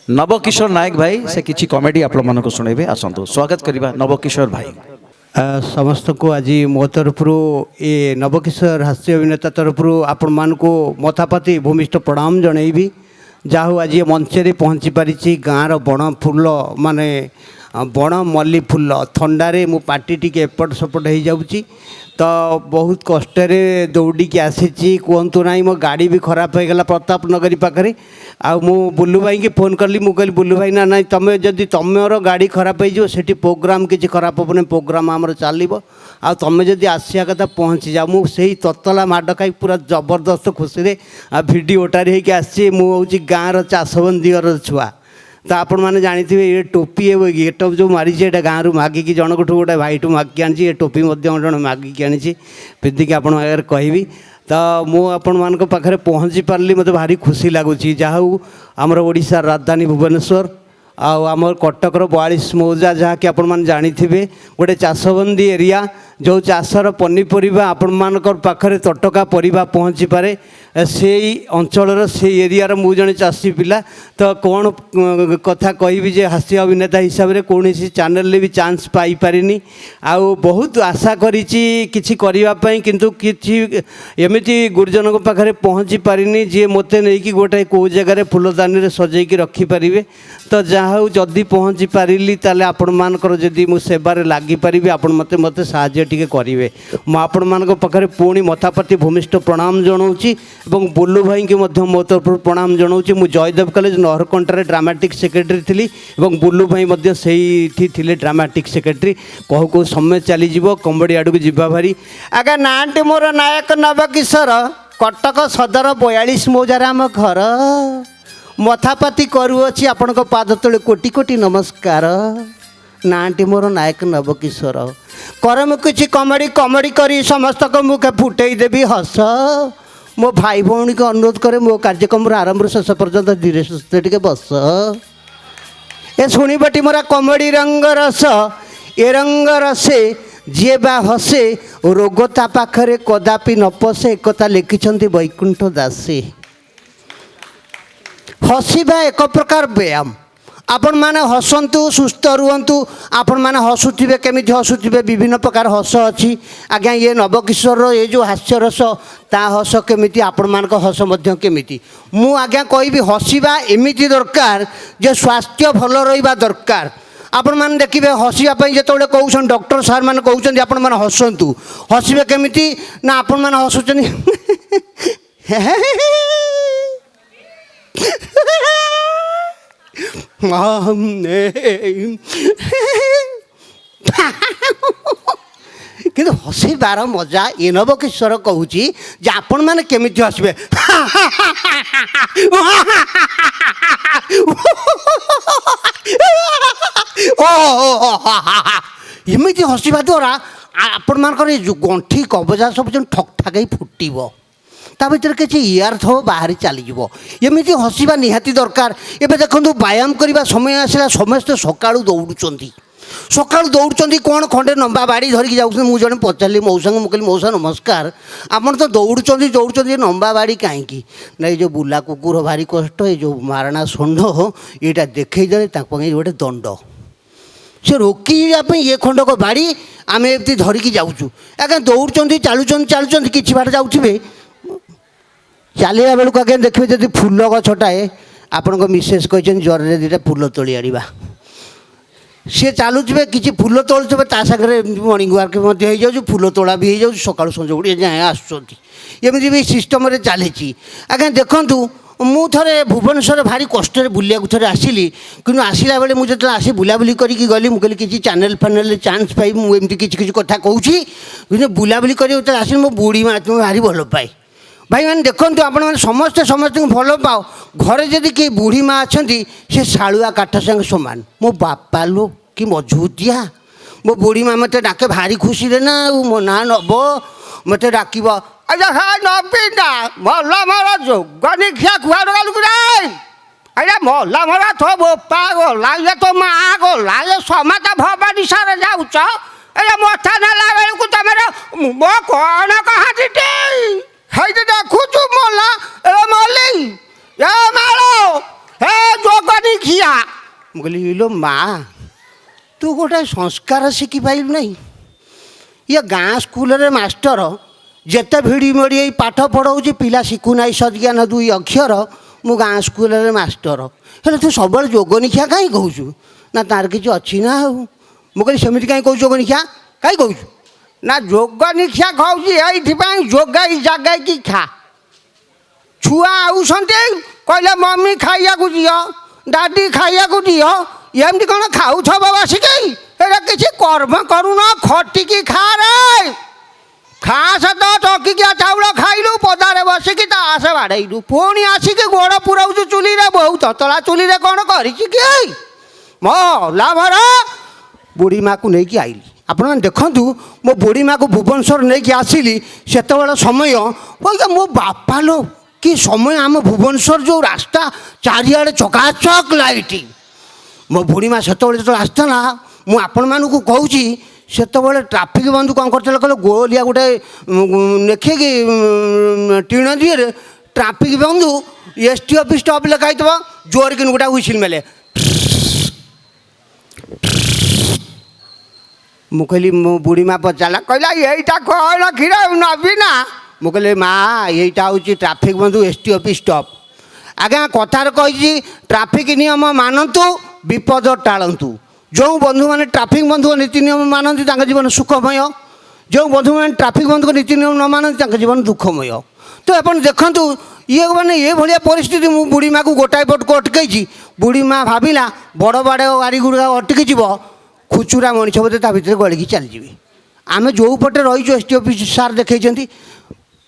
नवकिशोर नायक भाई से किसी कॉमेडी आपण मानको सुनेबे आसंतु स्वागत करिबा नवकिशोर भाई। समस्त को आज मो तरफ ये नवकिशोर हास्य अभिनेता तरफ आपण मानक मथापति भूमिष्ठ प्रणाम जनईबी जाहू आज मंचे पहुँची पारी गाँव बण फूल माने बण मल्ली फूल थंडारे मो पार्टी टी एपट सेपट हो जाऊँगी तो बहुत कष्ट दौड़ी आसी कहतु ना मो गाड़ी भी खराब हो गला प्रताप नगरी पाखे आउ बुलू भाई की फोन कली मुझे बुलू भाई ना ना तुम जदि तुमर गाड़ी खराब हो प्रोग्राम किसी खराब हेनी प्रोग्राम आमर चलो आ तुम जदि आसिया कथा पहुँची जा मुझे ततला माड खाई पूरा जबरदस्त खुशी भिडियोटार होगी आसी मुझे गाँव चाषबंदी छुआ तो आपण मैंने जानी ये टोपी है गेटअप जो मारी गाँव मागिकी जनक गोटे भाई मागिकी आनी ये टोपी जन मागिकी आनी पिंधिकी आपण आगे कहबी तो मुझे पाखे पहुँची पार्ली मत भारी खुशी लगुच जहाँ आमर ओडिशा राजधानी भुवनेश्वर आमर कटकर 42 मौजा जहाँकि आपण मैंने जानी गोटे चाषबंदी एरिया जो चाषर पनीपरिया आपण मानकर पाखरे तटका परिबा पहुँची पारे से अंचल से एरिया मु जड़े चाषी पिला तो कौन कथा कहि जे हास्य अभिनेता हिसाब से कौन चैनल भी चांस पाई पारिनी आउ बहुत आशा किछि करने किंतु किछि एमिति गुरुजन पाखे पहुँची पारिनी जी मते नहीं कि गोटे कौ जगह फूलदानी रे सजेकी रखी पारिबे तो जहाँ जदि पहुँची पारिली ताले आपण मानकर जदि मु सेबारे लागी पारिबे आपण मते मते साहाय्य टिके करिवे मु आपण मानक पाखे पुणी मथापति भूमिष्ठ प्रणाम जनाऊँगी एवं बुलू भाई की मो तरफ प्रणाम जनाऊँगी मु जयदेव कॉलेज नहरकंटारे ड्रामाटिक सेक्रेटरी थी एवं बुलू भाई से थे ड्रामाटिक सेक्रेटरी कहू कहू समय चली कमेडी आड़ को जीवा भारी आगे नाटी मोर नायक नवकिशोर कटक सदर 42 मौजार आम घर मथापति करुअछि आपण पाद तले कोटि कोटि नमस्कार नाटी मोर नायक नवकिशोर करम किसी कमेडी कमेडी करी समस्त को मुखे फुटई देवी हस मो भाई भौणी को अनुरोध करे मो कार्यक्रम आरंभ शेष पर्यंत धीरे सुस्थे टे बस ए शुणबटी मोरा कमेडी रंग रस ए रंग रसे जी बा हसे रोग ता पाखरे कदापि न पसे एकता लिखिंट वैकुंठ दासी हसवा एक प्रकार व्यायाम आपण मैंने हसतु सुस्थ रुहतु आपण मैंने हसुवे केमी हसुवे विभिन्न प्रकार हस अच्छी आज्ञा ये नवकिशोर ये जो हास्य रस ता हस केमी आपण मान हस केमी मु आज्ञा कहि हसवा एमती दरकार जे स्वास्थ्य भल रहा दरकार आपण मैंने देखिए हसवाई जो कहते डॉक्टर सार मैंने कहते आपण मैंने हसतु हसवे केमी ना आपण मैंने हसुच्च कि हसबार मजा ये नवकिशोर कहूँ जे आपण मैंने केमी हसबे एमती हसवा द्वारा आपण मानकर गंठी कबजा सब जो ठक ठाक फुटब ता भर किसी इयर थो बाहरी चलीज एमती हसवा निहाती दरकार एवं देखो व्यायाम करने समय आसला समस्ते सका दौड़ कौन खंडे लंबा बाड़ी धरिकी जाऊँ मुझे पचारि मौसा को मुझे मौसा नमस्कार आप तो दौड़ लंबा बाड़ी कहीं ना जो बुला कुकुर भारी कष्ट ये जो मारणा षंढ यहाँ देखईदे गोटे दंड से रोकने ये खंडक बाड़ी आम एमती धरिकी जाऊँ आगे दौड़ चलुं कि बाट जाऊे चलने बेलू आगे देखिए जब फूल गछटाए आपण मिसेस कहते जरे दुटा फूल तोली आनिबा सी चलुवे कि फूल तोलुवे ता सागर मर्णिंग वार्क हो फूल तोला भी हो सका संज गुड़े जाए आसमती भी सिस्टम चली आज्ञा देखूँ मु थे भुवनेश्वर भारी कष्ट बुलिया थे आसली कि आसला बेले मुझे आसी बुलाबुली करके गली मुझे किसी चैनल फानेल चान्स पाई मुझे किसी कथा कहूँ बुलाबुली कर आसली मो बुढ़ी माँ तुम्हें भारी भल पाए भाई मैंने देखो आपण मैंने समस्ते समस्त भल पाओ घरे जदि किए बुढ़ी माँ अच्छा से शालुआ काठ संग सामान मो बापा लो कि मजबूतिया मो बुढ़ी माँ मत डाके भारी खुशी रे ना मो ना नब मत डाक अच्छा हाँ नबीना मल्ला मारा जो गनी खिया खुआ गलु अरे मल्ला मारा थो बोपा गला ये तो माँ गला ये समाता भवानी सारे जाऊच अरे मथा नेला बेलू तुम मो कौन कहा देखु मल्ला ए मल्ली ए मालो हे जोगनी खिया ମୁଁ କହିଲି ଇଲୋ ମା ତୁ ଗୋଟେ ସଂସ୍କାର ଶିଖିପାରିଲୁ ନାହିଁ ଇଏ ଗାଁ ସ୍କୁଲରେ ମାଷ୍ଟର ଯେତେ ଭିଡ଼ି ମୋଡ଼ି ଏଇ ପାଠ ପଢ଼ଉଛି ପିଲା ଶିଖୁନାହିଁ ସଦ୍ଜ୍ଞାନ ଦୁଇ ଅକ୍ଷର ମୁଁ ଗାଁ ସ୍କୁଲରେ ମାଷ୍ଟର ହେଲେ ତୁ ସବୁବେଳେ ଯୋଗନିଖିଆ କାହିଁ କହୁଛୁ ନା ତାର କିଛି ଅଛି ନା ଆଉ ମୁଁ କହିଲି ସେମିତି କାହିଁ କହୁଛୁ ଯୋଗନିଖିଆ କାହିଁ କହୁଛୁ ନା ଯୋଗନିଖିଆ ଖାଉଛି ଏଇଥିପାଇଁ ଯୋଗାଇ ଜାଗାଇକି ଖା ଛୁଆ ଆଉଛନ୍ତି କହିଲେ ମମି ଖାଇବାକୁ ଦିଅ ଡାଡି ଖାଇବାକୁ ଦିଅ ଏମିତି କ'ଣ ଖାଉଥିବ ବସିକି ଏଇଟା କିଛି କର୍ମ କରୁନ ଖଟିକି ଖା ରେ ଖା ସତ ଟକିକିଆ ଚାଉଳ ଖାଇଲୁ ପଦାରେ ବସିକି ତାସ ବାଡ଼େଇଲୁ ପୁଣି ଆସିକି ଗୋଡ଼ ପୁରାଉଛୁ ଚୁଲିରେ ବହୁ ତତଳା ଚୁଲିରେ କ'ଣ କରିଛି କି ମୋ ଲାଭର ବୁଢ଼ୀ ମାଆକୁ ନେଇକି ଆଇଲି ଆପଣମାନେ ଦେଖନ୍ତୁ ମୋ ବୁଢ଼ୀ ମାଆକୁ ଭୁବନେଶ୍ୱର ନେଇକି ଆସିଲି ସେତେବେଳେ ସମୟ ମୋ ବାପା ଲୋ କି ସମୟ ଆମ ଭୁବନେଶ୍ୱର ଯେଉଁ ରାସ୍ତା ଚାରିଆଡ଼େ ଚକାଚକ ଲାଇଟ୍ ମୋ ବୁଢ଼ୀ ମା' ସେତେବେଳେ ଯେତେବେଳେ ଆସିଥିଲା ମୁଁ ଆପଣମାନଙ୍କୁ କହୁଛି ସେତେବେଳେ ଟ୍ରାଫିକ୍ ବନ୍ଧୁ କ'ଣ କରିଥିଲେ କହିଲେ ଗୋଲିଆ ଗୋଟେ ଲେଖିକି ଟିଣ ଦିହରେ ଟ୍ରାଫିକ୍ ବନ୍ଧୁ ST ଅଫିସ୍ ଷ୍ଟପ୍ ଲେଖା ହେଇଥିବ ଜୋର କିନି ଗୋଟେ ହୁଇସିଲ୍ ମେଲେ ମୁଁ କହିଲି ମୋ ବୁଢ଼ୀ ମା' ପଚାରିଲା କହିଲା ଏଇଟା କ'ଣ କ୍ଷୀର ନବି ନା ମୁଁ କହିଲି ମା ଏଇଟା ହେଉଛି ଟ୍ରାଫିକ୍ ବନ୍ଧୁ ST ଅଫିସ୍ ଷ୍ଟପ୍ ଆଜ୍ଞା କଥାରେ କହିଛି ଟ୍ରାଫିକ୍ ନିୟମ ମାନନ୍ତୁ ବିପଦ ଟାଳନ୍ତୁ ଯେଉଁ ବନ୍ଧୁମାନେ ଟ୍ରାଫିକ୍ ବନ୍ଧୁଙ୍କ ନୀତି ନିୟମ ମାନନ୍ତି ତାଙ୍କ ଜୀବନ ସୁଖମୟ ଯେଉଁ ବନ୍ଧୁମାନେ ଟ୍ରାଫିକ୍ ବନ୍ଧୁଙ୍କ ନୀତି ନିୟମ ନ ମାନନ୍ତି ତାଙ୍କ ଜୀବନ ଦୁଃଖମୟ ତ ଆପଣ ଦେଖନ୍ତୁ ଇଏ ମାନେ ଏଭଳିଆ ପରିସ୍ଥିତି ମୁଁ ବୁଢ଼ୀ ମା'କୁ ଗୋଟାଏ ପଟକୁ ଅଟକେଇଛି ବୁଢ଼ୀ ମା' ଭାବିଲା ବଡ଼ ବଡ଼ ଗାଡ଼ି ଗୁଡ଼ିକ ଅଟକିଯିବ ଖୁଚୁରା ମଣିଷ ବୋଧେ ତା ଭିତରେ ଗଳିକି ଚାଲିଯିବେ ଆମେ ଯେଉଁ ପଟେ ରହିଛୁ ST ଅଫିସ୍ ସାର୍ ଦେଖେଇଛନ୍ତି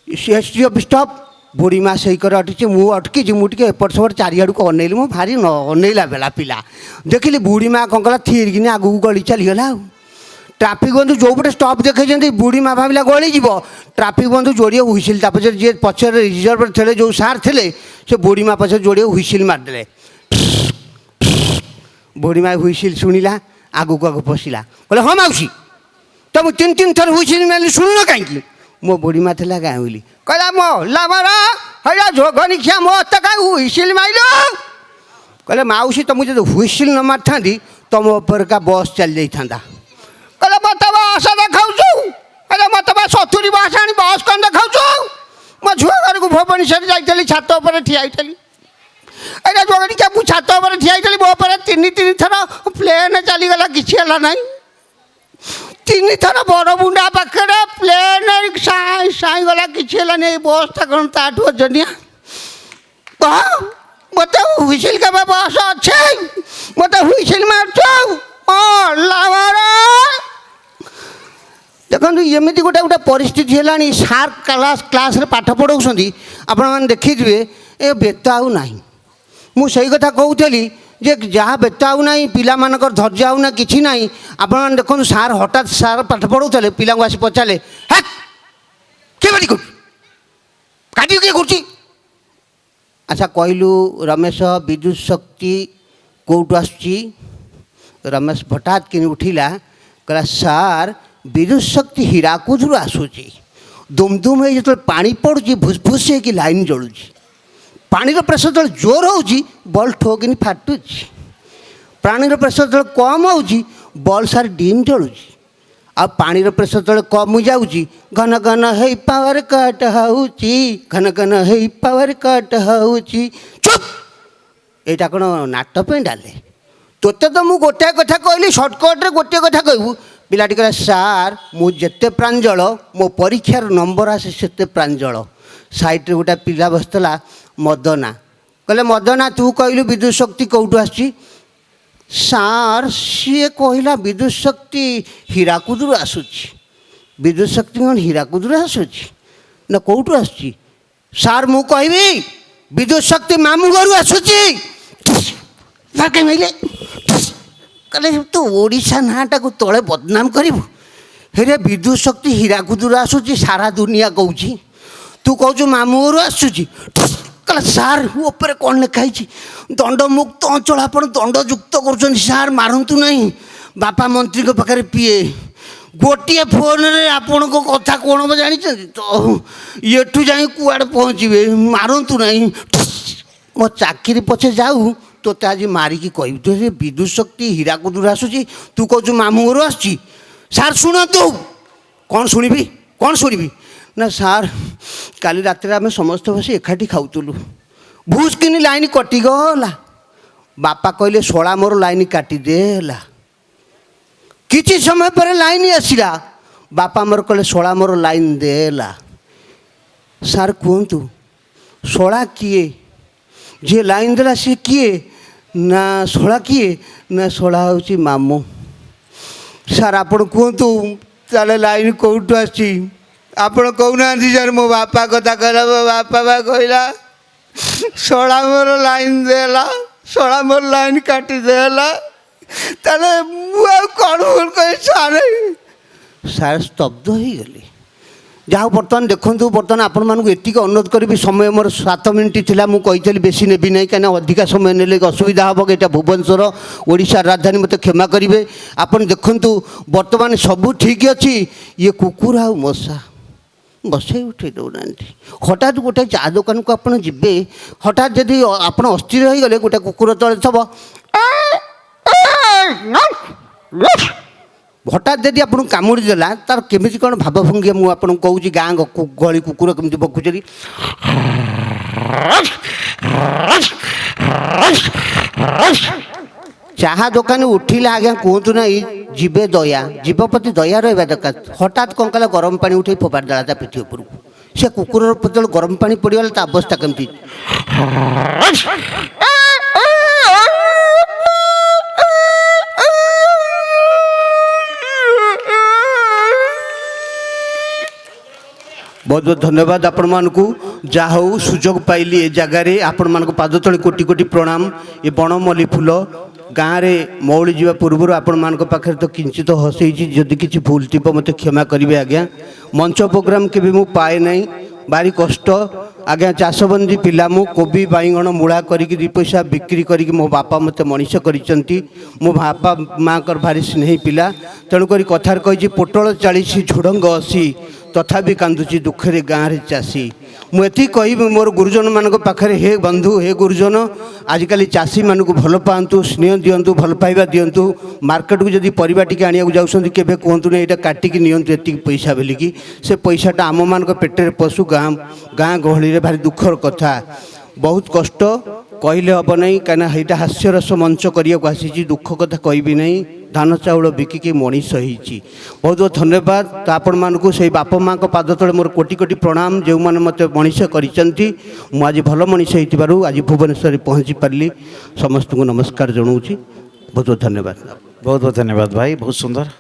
ST ଅଫିସ୍ ଷ୍ଟପ୍ ବୁଢ଼ୀ ମା' ସେଇ କରି ଅଟିଛି ମୁଁ ଅଟକିଛି ମୁଁ ଟିକେ ଏପଟ ସେପଟ ଚାରିଆଡ଼କୁ ଅନେଇଲି ମୁଁ ଭାରି ଅନେଇଲା ବେଲା ପିଲା ଦେଖିଲି ବୁଢ଼ୀ ମା' କ'ଣ କଲା ଥିରିକିନି ଆଗକୁ ଗଳି ଚାଲିଗଲା ଆଉ ଟ୍ରାଫିକ୍ ବନ୍ଧୁ ଯେଉଁପଟେ ଷ୍ଟପ୍ ଦେଖେଇଛନ୍ତି ବୁଢ଼ୀ ମା' ଭାବିଲା ଗଳିଯିବ ଟ୍ରାଫିକ୍ ବନ୍ଧୁ ଯୋଡ଼ିଏ ହୁଇସିଲ୍ ତା ପଛରେ ଯିଏ ପଛରେ ରିଜର୍ଭରେ ଥିଲେ ଯେଉଁ ସାର୍ ଥିଲେ ସେ ବୁଢ଼ୀ ମା' ପଛରେ ଯୋଡ଼ିଏ ହୁଇସିଲ୍ ମାରିଦେଲେ ବୁଢ଼ୀ ମା' ହୁଇସିଲ୍ ଶୁଣିଲା ଆଗକୁ ଆଗକୁ ପଶିଲା କହିଲେ ହଁ ମାଉସୀ ତ ମୁଁ ତିନି ଥର ହୁଇସିଲ୍ ମାରିଲି ଶୁଣୁନ କାହିଁକି ମୋ ବୁଢ଼ୀ ମା' ଥିଲା ଗାଉଁଲି କହିଲା ମୋ ଲାଭର ହଇରା ଯୋଗନିଖିଆ ମୋତେ କାହିଁ ହୁଇସିଲ୍ ମାରିଲ କହିଲେ ମାଉସୀ ତମକୁ ଯଦି ହୁଇସିଲ୍ ନ ମାରିଥାନ୍ତି ତମ ଉପରକା ବସ୍ ଚାଲି ଯାଇଥାନ୍ତା କହିଲେ ମୋତେ ବସ୍ ଦେଖାଉଛୁ କହିଲେ ମୋତେ ବା 70 ବସ୍ ଆଣି ବସ୍ କ'ଣ ଦେଖାଉଛୁ ମୋ ଝିଅ ଘରକୁ ଭୁବନେଶ୍ୱର ଯାଇଥିଲି ଛାତ ଉପରେ ଠିଆ ହେଇଥିଲି ଏଇଟା ଯୋଗନିଖିଆ ମୁଁ ଛାତ ଉପରେ ଠିଆ ହେଇଥିଲି ମୋ ଉପରେ ତିନି ଥର ପ୍ଲେନ୍ ଚାଲିଗଲା କିଛି ହେଲା ନାହିଁ 3 ଥର ବଡ଼ମୁଣ୍ଡା ପାଖରେ ପ୍ଲେନ୍ ସାଇଁ ଗଲା କିଛି ହେଲାନି ଏଇ ବସ୍ଟା କ'ଣ ତାଠୁ ଅଜନିଆ ମୋତେ ହୁଇସିଲ୍ କେବେ ବସ୍ ଅଛି ମୋତେ ହୁଇସିଲ୍ ମାରୁଛୁ ଦେଖନ୍ତୁ ଏମିତି ଗୋଟେ ପରିସ୍ଥିତି ହେଲାଣି ସାର୍ କ୍ଲାସ୍ରେ ପାଠ ପଢ଼ାଉଛନ୍ତି ଆପଣମାନେ ଦେଖିଥିବେ ଏ ବେତ ଆଉ ନାହିଁ ମୁଁ ସେଇ କଥା କହୁଥିଲି ଯେ ଯାହା ବେତ ଆଉ ନାହିଁ ପିଲାମାନଙ୍କର ଧୈର୍ଯ୍ୟ ଆଉ ନା କିଛି ନାହିଁ ଆପଣମାନେ ଦେଖନ୍ତୁ ସାର୍ ହଠାତ୍ ସାର୍ ପାଠ ପଢ଼ାଉଥିଲେ ପିଲାଙ୍କୁ ଆସି ପଚାରିଲେ ହେ କିଏ ବାଡ଼ି କରୁଛି କାଟି କିଏ କରୁଛି ଆଚ୍ଛା କହିଲୁ ରମେଶ ବିଦ୍ୟୁତ ଶକ୍ତି କେଉଁଠୁ ଆସୁଛି ରମେଶ ହଠାତ୍ କିନି ଉଠିଲା କହିଲା ସାର୍ ବିଦ୍ୟୁତ ଶକ୍ତି ହୀରାକୁଦରୁ ଆସୁଛି ଦୁମ୍ ଦୁମ୍ ହେଇ ଯେତେବେଳେ ପାଣି ପଡ଼ୁଛି ଭୁସ୍ ଭୁସ୍ ହେଇକି ଲାଇନ୍ ଜଳୁଛି ପାଣିର ପ୍ରେସର ଯେତେବେଳେ ଜୋର ହେଉଛି ବଲ୍ ଠୋକିନି ଫାଟୁଛି ପାଣିର ପ୍ରେସର ଯେତେବେଳେ କମ୍ ହେଉଛି ବଲ୍ ସାର୍ ଡିମ୍ ଜଳୁଛି ଆଉ ପାଣିର ପ୍ରେସର ଯେତେବେଳେ କମି ଯାଉଛି ଘନ ଘନ ହେଇ ପାୱାର କଟ୍ ହେଉଛି ଘନ ଘନ ହେଇ ପାୱାର କଟ୍ ହେଉଛି ଚୁପ୍ ଏଇଟା କ'ଣ ନାଟ ପାଇଁ ଡାଲେ ତୋତେ ତ ମୁଁ ଗୋଟାଏ କଥା କହିଲି ସର୍ଟକଟ୍ରେ ଗୋଟିଏ କଥା କହିବୁ ପିଲାଟି କହିଲା ସାର୍ ମୁଁ ଯେତେ ପ୍ରାଞ୍ଜଳ ମୋ ପରୀକ୍ଷାର ନମ୍ବର ଆସେ ସେତେ ପ୍ରାଞ୍ଜଳ ସାଇଡ଼୍ରେ ଗୋଟେ ପିଲା ବସିଥିଲା ମଦନା କହିଲେ ମଦନା ତୁ କହିଲୁ ବିଦ୍ୟୁତ ଶକ୍ତି କେଉଁଠୁ ଆସୁଛି ସାର୍ ସିଏ କହିଲା ବିଦ୍ୟୁତ ଶକ୍ତି ହୀରାକୁଦରୁ ଆସୁଛି ବିଦ୍ୟୁତ ଶକ୍ତି କ'ଣ ହୀରାକୁଦରୁ ଆସୁଛି ନା କେଉଁଠୁ ଆସୁଛି ସାର୍ ମୁଁ କହିବି ବିଦ୍ୟୁତ ଶକ୍ତି ମାମୁଁ ଘରୁ ଆସୁଛି କହିଲେ ତୁ ଓଡ଼ିଶା ନାଁଟାକୁ ତଳେ ବଦନାମ କରିବୁ ହେରେ ବିଦ୍ୟୁତ ଶକ୍ତି ହୀରାକୁଦରୁ ଆସୁଛି ସାରା ଦୁନିଆ କହୁଛି ତୁ କହୁଛୁ ମାମୁଁ ଘରୁ ଆସୁଛି କହିଲା ସାର୍ ଉପରେ କ'ଣ ଲେଖା ହେଇଛି ଦଣ୍ଡମୁକ୍ତ ଅଞ୍ଚଳ ଆପଣ ଦଣ୍ଡଯୁକ୍ତ କରୁଛନ୍ତି ସାର୍ ମାରନ୍ତୁ ନାହିଁ ବାପା ମନ୍ତ୍ରୀଙ୍କ ପାଖରେ ପିଏ ଗୋଟିଏ ଫୋନ୍ରେ ଆପଣଙ୍କ କଥା କ'ଣ ଜାଣିଛନ୍ତି ତ ଏଠୁ ଯାଇ କୁଆଡ଼େ ପହଞ୍ଚିବେ ମାରନ୍ତୁ ନାହିଁ ମୋ ଚାକିରି ପଛେ ଯାଉ ତୋତେ ଆଜି ମାରିକି କହିବି ତୁ ସେ ବିଦ୍ୟୁତ୍ ଶକ୍ତି ହୀରାକୁଦରୁ ଆସୁଛି ତୁ କହୁଛୁ ମାମୁଁ ଘରୁ ଆସୁଛି ସାର୍ ଶୁଣନ୍ତୁ କ'ଣ ଶୁଣିବି ନା ସାର୍ କାଲି ରାତିରେ ଆମେ ସମସ୍ତେ ବସି ଏକାଠି ଖାଉଥିଲୁ ଭୁସ୍ କିନି ଲାଇନ୍ କଟିଗଲା ବାପା କହିଲେ ଶଳା ମୋର ଲାଇନ୍ କାଟିଦେ ହେଲା କିଛି ସମୟ ପରେ ଲାଇନ୍ ଆସିଲା ବାପା ମୋର କହିଲେ ଶଳା ମୋର ଲାଇନ୍ ଦେ ହେଲା ସାର୍ କୁହନ୍ତୁ ଶଳା କିଏ ଯିଏ ଲାଇନ୍ ଦେଲା ସିଏ କିଏ ନା ଶଳା କିଏ ନା ଶଳା ହେଉଛି ମାମୁଁ ସାର୍ ଆପଣ କୁହନ୍ତୁ ତାହେଲେ ଲାଇନ୍ କେଉଁଠୁ ଆସିଛି ଆପଣ କହୁନାହାନ୍ତି ସାର୍ ମୋ ବାପା କଥା କହିଲା ମୋ ବାପା ବା କହିଲା ଶଳା ମୋର ଲାଇନ୍ ଦେଲା ଶଳା ମୋର ଲାଇନ୍ କାଟିଦେଲା ତାହେଲେ ମୁଁ ଆଉ କ'ଣ ଭୁଲ କହି ସାର୍ ସ୍ତବ୍ଧ ହେଇଗଲି ଯାହା ହଉ ବର୍ତ୍ତମାନ ଦେଖନ୍ତୁ ବର୍ତ୍ତମାନ ଆପଣମାନଙ୍କୁ ଏତିକି ଅନୁରୋଧ କରିବି ସମୟ ମୋର 7 ମିନିଟ୍ ଥିଲା ମୁଁ କହିଥିଲି ବେଶୀ ନେବି ନାହିଁ କାହିଁକିନା ଅଧିକା ସମୟ ନେଲେ ଅସୁବିଧା ହେବ ଏଇଟା ଭୁବନେଶ୍ୱର ଓଡ଼ିଶାର ରାଜଧାନୀ ମୋତେ କ୍ଷମା କରିବେ ଆପଣ ଦେଖନ୍ତୁ ବର୍ତ୍ତମାନ ସବୁ ଠିକ୍ ଅଛି ଇଏ କୁକୁର ଆଉ ମଶା ବସେଇ ଉଠେଇ ଦେଉନାହାନ୍ତି ହଠାତ୍ ଗୋଟେ ଚା ଦୋକାନକୁ ଆପଣ ଯିବେ ହଠାତ୍ ଯଦି ଆପଣ ଅସ୍ଥିର ହୋଇଗଲେ ଗୋଟେ କୁକୁର ତଳେ ଥବ ହଠାତ୍ ଯଦି ଆପଣଙ୍କୁ କାମୁଡ଼ି ଦେଲା ତାର କେମିତି କ'ଣ ଭାବଭଙ୍ଗୀ ମୁଁ ଆପଣଙ୍କୁ କହୁଛି ଗାଁ ଗହଳି କୁକୁର କେମିତି ଭକୁଛନ୍ତି ଚାହା ଦୋକାନ ଉଠିଲେ ଆଜ୍ଞା କୁହନ୍ତୁ ନାହିଁ ଯିବେ ଦୟା ଜୀବ ପ୍ରତି ଦୟା ରହିବା ଦରକାର ହଠାତ୍ କ'ଣ କଲା ଗରମ ପାଣି ଉଠେଇ ଫୋପାଡ଼ି ଦେଲା ତା ପିଠି ଉପରକୁ ସେ କୁକୁରର ଯେତେବେଳେ ଗରମ ପାଣି ପଡ଼ିଗଲା ତା ଅବସ୍ଥା କେମିତି बहुत बहुत धन्यवाद आपण मानकु जा हो सुजोग पाइली ए जगार आपण मानक पाद तले कोटि कोटि प्रणाम ए बनमल्ली फूल गाँव में मौली जावा पूर्व आपण मानक पाखे तो किंचित हसई जदि किसी भूल थी मत क्षमा करेंगे आज्ञा मंच प्रोग्राम के भी मुझे पाए ना भारी कष्ट आज्ञा चाषबंदी पिला मु कोबी बैगण मूला करी 2 पैसा बिक्री करी मो बापा मत मनीष करी मो बापा माँ भारी स्नेही पिला तेणुक कथार कही पोटल 40 झुड़ंग 80 तथापि कांदुची दुखे गाँव में चाषी मुझे कह मोर गुरुजन मान पाखे हे बंधु हे गुरुजन आजिकल चाषी मानक भल पातु स्नेह दिंतु भल पाइबा दिंतु मार्केट को जब परिबा टी आने जाऊँ केवे कहतु नहीं यहाँ काटिक नियंतु एति पैसा बोलिकी से पैसाटा आम मान पेटे पशु गाँ गहली भारी दुखर कथा बहुत कष्ट कहले हम ना कहीं यहाँ हास्यरस मंच करने आसी दुख कथा कहबी ना धान चाउल बिकिकी मनीष होती बहुत बहुत धन्यवाद तो आपण मानक से बाप माँ पाद तले मोर कोटि कोटि प्रणाम जो मैंने मत मनीष कर आज भल मनीष हो आज भुवनेश्वर पहुँची पारि समस्त को नमस्कार जनाऊँ बहुत बहुत धन्यवाद बहुत बहुत धन्यवाद भाई बहुत सुंदर।